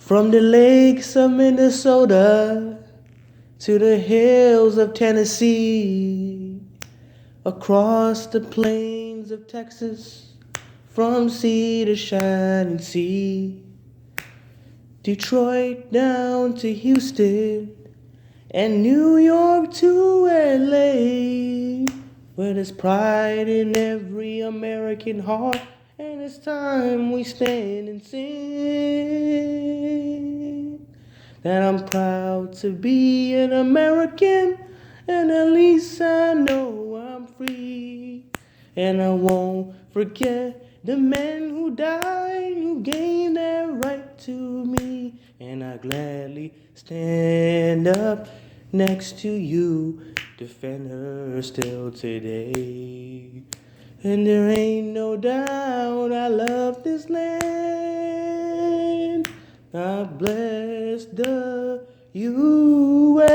From the lakes of Minnesota to the hills of Tennessee, across the plains of Texas, from sea to shining sea, Detroit down to Houston, and New York to LA, where there's pride in every American heart, and it's time we stand and sing that I'm proud to be an American, and at least I know I'm free. And I won't forget the men who died, who gained that right to me. And I gladly stand up next to you, defend her still today. And there ain't no doubt I love this land. God bless the USA.